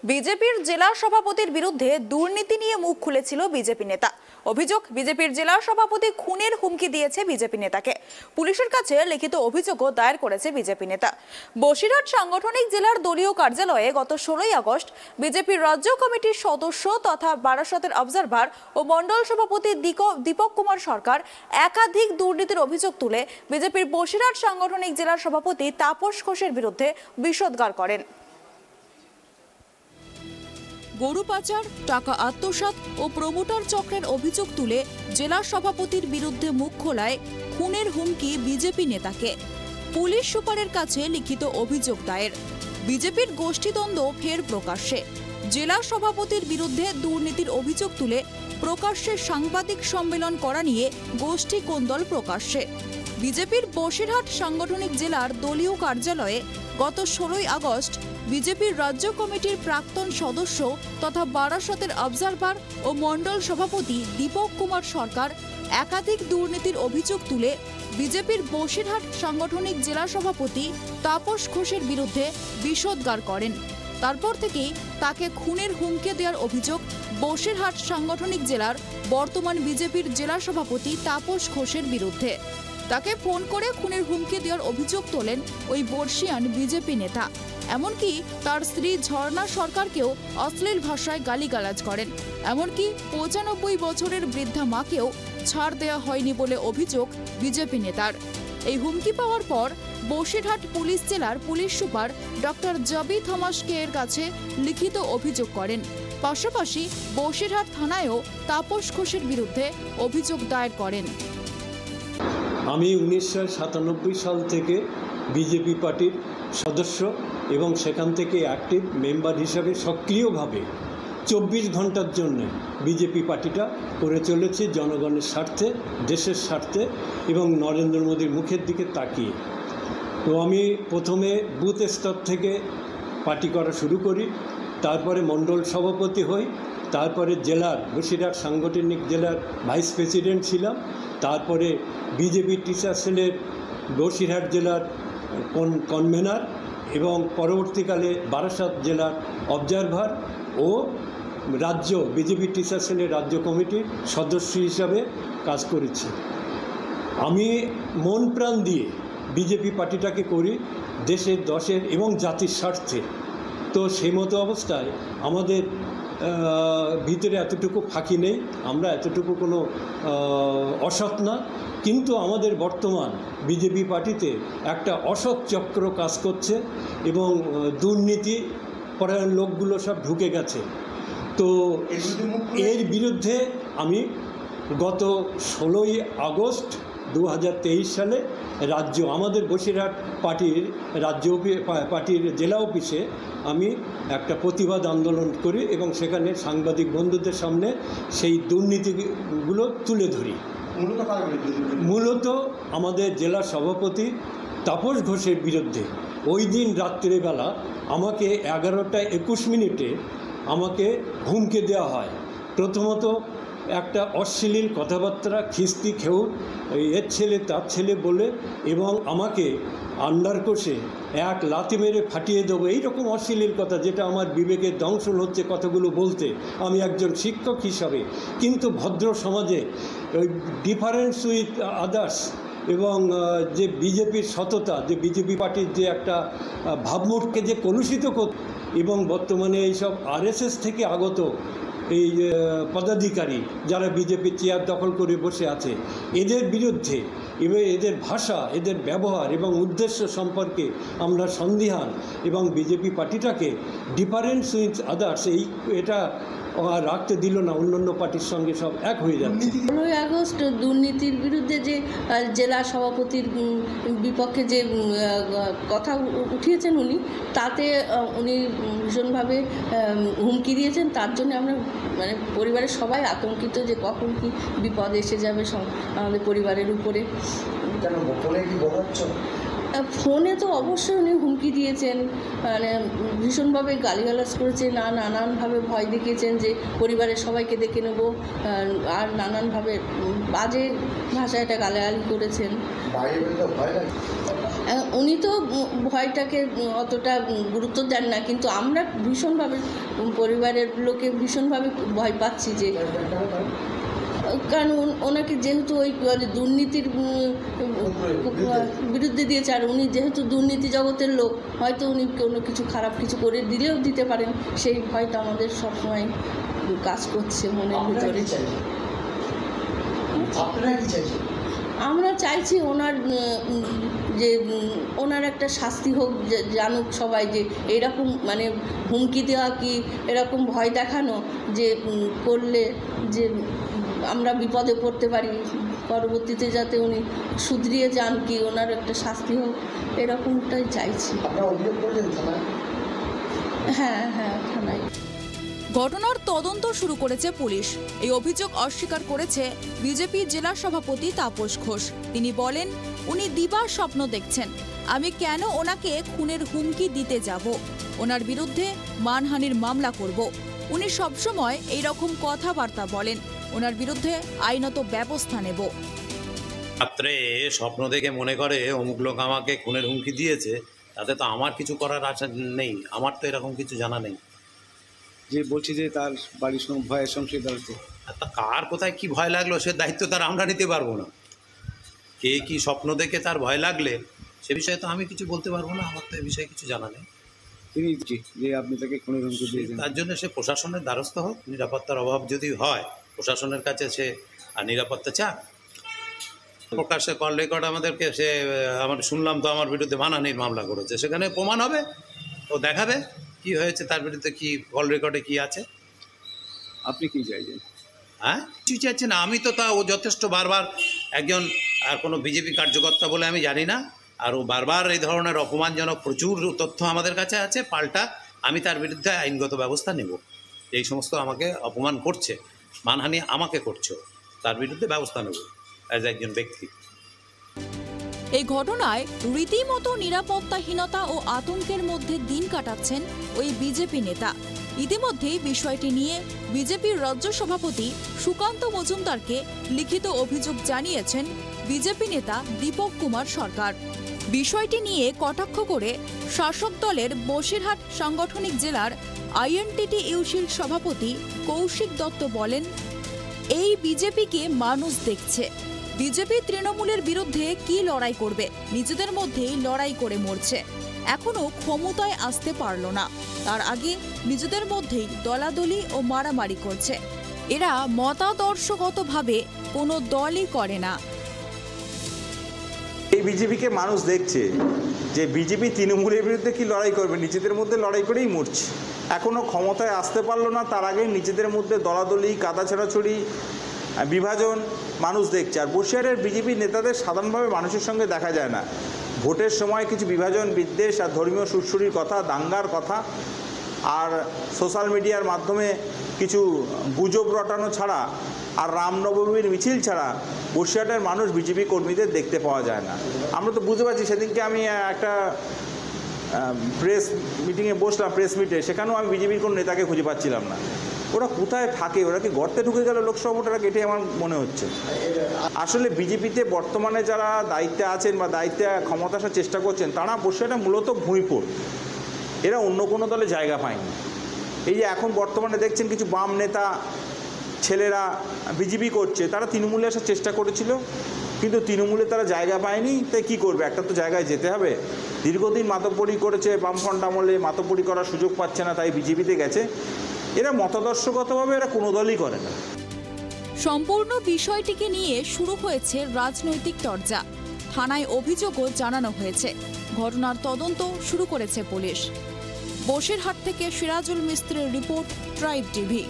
বিজেপির জেলা সভাপতির বিরুদ্ধে দুর্নীতি নিয়ে মুখ খুলেছিল বিজেপি নেতা। অভিযোগ, বিজেপির জেলা সভাপতি খুনের হুমকি দিয়েছে বিজেপি নেতাকে। পুলিশের কাছে লিখিত অভিযোগও দায়ের করেছে বিজেপি নেতা। বসিরহাট সাংগঠনিক জেলার দলীয় কার্যালয়ে গত 16 আগস্ট বিজেপির রাজ্য কমিটির সদস্য তথা বারাসতের অবজারভার ও মণ্ডল সভাপতি দীপক কুমার সরকার একাধিক দুর্নীতির অভিযোগ তুলে বিজেপির বসিরহাট সাংগঠনিক জেলার সভাপতি তাপস ঘোষের বিরুদ্ধে বিষোদ্গার করেন। গরু পাচার, টাকা আত্মসাৎ ও প্রমোটার চক্রের অভিযোগ তুলে জেলা সভাপতির বিরুদ্ধে মুখ খোলায় খুনের হুমকি বিজেপি নেতাকে। পুলিশ সুপারের কাছে লিখিত অভিযোগ দায়ের। বিজেপির গোষ্ঠীদ্বন্দ্ব ফের প্রকাশ্যে। জেলা সভাপতির বিরুদ্ধে দুর্নীতির অভিযোগ তুলে প্রকাশ্যে সাংবাদিক সম্মেলন করা নিয়ে গোষ্ঠী কোন্দল প্রকাশ্যে। বিজেপির বসিরহাট সাংগঠনিক জেলার দলীয় কার্যালয়ে গত 16 আগস্ট বিজেপির রাজ্য কমিটির প্রাক্তন সদস্য তথা বারাসতের অবজারভার ও মণ্ডল সভাপতি দীপক কুমার সরকার একাধিক দুর্নীতির অভিযোগ তুলে বিজেপির বসিরহাট সাংগঠনিক জেলা সভাপতি তাপস ঘোষের বিরুদ্ধে বিষোদ্গার করেন। তারপর থেকেই তাকে খুনের হুমকি দেওয়ার অভিযোগ বসিরহাট সাংগঠনিক জেলার বর্তমান বিজেপির জেলা সভাপতি তাপস ঘোষের বিরুদ্ধে। তাকে ফোন করে খুনের হুমকি দেওয়ার অভিযোগ তোলেন ওই বর্ষিয়ান বিজেপি নেতা। এমনকি তার স্ত্রী ঝর্ণা সরকারকেও অশ্লীল ভাষায় গালিগালাজ করেন। এমনকি 95 বছরের বৃদ্ধা মাকেও ছাড় দেওয়া হয়নি বলে অভিযোগ বিজেপি নেতার। এই হুমকি পাওয়ার পর বসিরহাট পুলিশ জেলার পুলিশ সুপার ডক্টর জবি থমাসকে এর কাছে লিখিত অভিযোগ করেন। পাশাপাশি বসিরহাট থানায়ও তাপস ঘোষের বিরুদ্ধে অভিযোগ দায়ের করেন। আমি 1997 সাল থেকে বিজেপি পার্টির সদস্য এবং সেখান থেকে অ্যাক্টিভ মেম্বার হিসাবে সক্রিয়ভাবে 24 ঘন্টার জন্য বিজেপি পার্টিটা করে চলেছে জনগণের স্বার্থে, দেশের স্বার্থে এবং নরেন্দ্র মোদীর মুখের দিকে তাকিয়ে। তো আমি প্রথমে বুথ স্তর থেকে পার্টি করা শুরু করি, তারপরে মণ্ডল সভাপতি হই, তারপরে জেলার বসিরহাট সাংগঠনিক জেলার ভাইস প্রেসিডেন্ট ছিলাম, তারপরে বিজেপি টিচার সেলের বসিরহাট জেলার কনভেনার এবং পরবর্তীকালে বারাসত জেলার অবজারভার ও রাজ্য বিজেপি টিচার সেলের রাজ্য কমিটির সদস্য হিসাবে কাজ করেছি। আমি মন প্রাণ দিয়ে বিজেপি পার্টিটাকে করি দেশের, দশের এবং জাতির স্বার্থে। তো সেই মতো অবস্থায় আমাদের ভিতরে এতটুকু ফাঁকি নেই, আমরা এতটুকু কোনো অসৎ না, কিন্তু আমাদের বর্তমান বিজেপি পার্টিতে একটা অসৎ চক্র কাজ করছে এবং দুর্নীতি পরায়ণ লোকগুলো সব ঢুকে গেছে। তো এর বিরুদ্ধে আমি গত 16 আগস্ট 2023 সালে আমাদের বসিরহাট পার্টির পার্টির জেলা অফিসে আমি একটা প্রতিবাদ আন্দোলন করি এবং সেখানে সাংবাদিক বন্ধুদের সামনে সেই দুর্নীতিগুলো তুলে ধরি। মূলত আমাদের জেলা সভাপতি তাপস ঘোষের বিরুদ্ধে ওই দিন রাত্রেবেলা আমাকে 11:21 আমাকে হুমকি দেওয়া হয়। প্রথমত একটা অশ্লীল কথাবার্তা, খিস্তি খেউর, এর ছেলে তার ছেলে বলে এবং আমাকে আন্ডার কোষে এক লাথি মেরে ফাটিয়ে দেবো, এইরকম অশ্লীল কথা, যেটা আমার বিবেকের দংশন হচ্ছে কথাগুলো বলতে আমি একজন শিক্ষক হিসাবে। কিন্তু ভদ্র সমাজে ওই ডিফারেন্স উইথ আদার্স এবং যে বিজেপির সততা, যে বিজেপি পার্টির যে একটা ভাবমূর্তিকে যে কলুষিত করত এবং বর্তমানে এইসব আরএসএস থেকে আগত এই পদাধিকারী যারা বিজেপির চেয়ার দখল করে বসে আছে, এদের বিরুদ্ধে এবং এদের ভাষা, এদের ব্যবহার এবং উদ্দেশ্য সম্পর্কে আমরা সন্দিহান এবং বিজেপি পার্টিটাকে ডিফারেন্স উইথ আদার্স এটা রাখতে দিল না, অন্যান্য পার্টির সঙ্গে সব এক হয়ে যাচ্ছে। 16 আগস্ট দুর্নীতির বিরুদ্ধে যে জেলা সভাপতির বিপক্ষে যে কথা উঠিয়েছেন উনি, তাতে উনি ভীষণভাবে হুমকি দিয়েছেন। তার জন্য আমরা মানে পরিবারের সবাই আতঙ্কিত যে কখন কি বিপদ এসে যাবে আমাদের পরিবারের উপরে। ফোনে তো অবশ্যই উনি হুমকি দিয়েছেন, মানে ভীষণভাবে গালিগালাজ করেছেন আর নানানভাবে ভয় দেখিয়েছেন যে পরিবারের সবাইকে দেখে নেব, আর নানানভাবে বাজে ভাষায় এটা গালাগালি করেছেন। উনি তো ভয়টাকে অতটা গুরুত্ব দেন না, কিন্তু আমরা ভীষণভাবে পরিবারের লোকে ভীষণভাবে ভয় পাচ্ছি, যে কারণ ওনাকে যেহেতু ওই দুর্নীতির বিরুদ্ধে দিয়েছে, আর উনি যেহেতু দুর্নীতি জগতের লোক, হয়তো উনি কোনো কিছু খারাপ কিছু করে দিলেও দিতে পারেন, সেই ভয়টা আমাদের সবসময় কাজ করছে মনের ভিতরে। আমরা চাইছি ওনার যে ওনার একটা শাস্তি হোক, জানুক সবাই যে এরকম মানে হুমকি দেওয়া কি এরকম ভয় দেখানো যে করলে যে আমরা বিপদে পড়তে পারি, পরবর্তীতে যাতে উনি শুধরিয়ে যান, কি ওনার একটা শাস্তি হোক, এরকমটাই চাইছি। হ্যাঁ হ্যাঁ, থানায়। ঘটনার তদন্ত শুরু করেছে পুলিশ। এই অভিযোগ অস্বীকার করেছে বিজেপি জেলা সভাপতি তাপস ঘোষ। তিনি বলেন, উনি দিবার স্বপ্ন দেখছেন। আমি কেন ওনাকে খুনের হুমকি দিতে যাব? ওনার বিরুদ্ধে মানহানির মামলা করব। উনি সবসময় এই রকম কথাবার্তা বলেন। ওনার বিরুদ্ধে আইনত ব্যবস্থা নেব। রাত্রে স্বপ্ন দেখে মনে করে অমুক লোক আমাকে খুনের হুমকি দিয়েছে, তাতে তো আমার কিছু করার আশা নেই। আমার তো এরকম কিছু জানা নেই। যে বলছি যে তার বাড়ির সঙ্গে ভয়ের সংশয় হচ্ছে, তা কার কোথায় কি ভয় লাগলো সে দায়িত্ব তার আমরা নিতে পারবো না। কে কি স্বপ্ন দেখে তার ভয় লাগলে সে বিষয়ে তো আমি কিছু বলতে পারবো না। আমার তো এ বিষয়ে কিছু জানা নেই। তিনি যে আপনি তাকে খুনের হুমকি দিয়েছেন, তার জন্য সে প্রশাসনের দ্বারস্থ হোক। নিরাপত্তার অভাব যদি হয়, প্রশাসনের কাছে সে নিরাপত্তা চাক। প্রকাশ্যে কল রেকর্ড আমাদেরকে সে আমার শুনলাম তো আমার বিরুদ্ধে মানহানির মামলা করেছে, সেখানে প্রমাণ হবে, ও দেখাবে কি হয়েছে, তার বিরুদ্ধে কি কল রেকর্ডে কি আছে। আপনি কি চাইছেন? হ্যাঁ, কিছু চাইছে না আমি তো, তা ও যথেষ্ট বারবার একজন আর কোনো বিজেপি কার্যকর্তা বলে আমি জানি না, আর ও বারবার এই ধরনের অপমানজনক প্রচুর তথ্য আমাদের কাছে আছে। পাল্টা আমি তার বিরুদ্ধে আইনগত ব্যবস্থা নেব। এই সমস্ত আমাকে অপমান করছে, মানহানি আমাকে করছে, তার বিরুদ্ধে ব্যবস্থা নেব অ্যাজ একজন ব্যক্তি। এই ঘটনায় রীতিমতো নিরাপত্তাহীনতা ও আতঙ্কের মধ্যে দিন কাটাচ্ছেন ওই বিজেপি নেতা। ইতিমধ্যেই বিষয়টি নিয়ে বিজেপির রাজ্য সভাপতি সুকান্ত মজুমদারকে লিখিত অভিযোগ জানিয়েছেন বিজেপি নেতা দীপক কুমার সরকার। বিষয়টি নিয়ে কটাক্ষ করে শাসক দলের বসিরহাট সাংগঠনিক জেলার INTTUCর সভাপতি কৌশিক দত্ত বলেন, এই বিজেপিকে মানুষ দেখছে। বিজেপি তৃণমূলের বিরুদ্ধে কি লড়াই করবে? নিজেদের মধ্যেই লড়াই করে মরছে। এখনো ক্ষমতায় আসতে পারল না, তার আগে নিজেদের মধ্যেই দলাদলি ও মারামারি করছে। এরা মতাদর্শগতভাবে কোনো দলই করে না। এই বিজেপিকে মানুষ দেখছে যে বিজেপি তৃণমূলের বিরুদ্ধে কি লড়াই করবে, নিজেদের মধ্যে লড়াই করেই মরছে। এখনও ক্ষমতায় আসতে পারলো না, তার আগে নিজেদের মধ্যে দলাদলি, কাদা ছেঁড়াছড়ি, বিভাজন মানুষ দেখছে। আর বসিরহাটের বিজেপি নেতাদের সাধারণভাবে মানুষের সঙ্গে দেখা যায় না। ভোটের সময় কিছু বিভাজন, বিদ্বেষ আর ধর্মীয় সুরসুরির কথা, দাঙ্গার কথা, আর সোশ্যাল মিডিয়ার মাধ্যমে কিছু গুজব রটানো ছাড়া আর রামনবমীর মিছিল ছাড়া বসিরহাটের মানুষ বিজেপি কর্মীদের দেখতে পাওয়া যায় না। আমরা তো বুঝতে পারছি। সেদিনকে আমি একটা প্রেস মিটিংয়ে বসলাম, প্রেস মিটে, সেখানেও আমি বিজেপির কোনো নেতাকে খুঁজে পাচ্ছিলাম না। ওরা কোথায় থাকে? ওরা কি গর্তে ঢুকে গেল লোকসভা ভোটের আগে? এটাই আমার মনে হচ্ছে। আসলে বিজেপিতে বর্তমানে যারা দায়িত্বে আছেন বা দায়িত্বে ক্ষমতা আসার চেষ্টা করছেন, তারা বসিরহাটে মূলত ভূঁইপুর, এরা অন্য কোনো দলে জায়গা পায়নি। এই যে এখন বর্তমানে দেখছেন কিছু বাম নেতা ছেলেরা বিজেপি করছে, তারা তৃণমূলে আসার চেষ্টা করেছিল, কিন্তু তৃণমূলে তারা জায়গা পায়নি। তাই কী করবে? একটা তো জায়গায় যেতে হবে। দীর্ঘদিন মাতব্বরি করেছে, বামফ্রন্ট আমলে মাতব্বরি করার সুযোগ পাচ্ছে না, তাই বিজেপিতে গেছে। এরা মতাদর্শগতভাবে এরা কোনো দলই করে না। সম্পূর্ণ বিষয়টিকে নিয়ে শুরু হয়েছে রাজনৈতিক চর্চা। থানায় অভিযোগও জানানো হয়েছে। ঘটনার তদন্ত শুরু করেছে পুলিশ। বসিরহাট থেকে সিরাজুল মিস্ত্রির রিপোর্ট, ট্রাইব টিভি।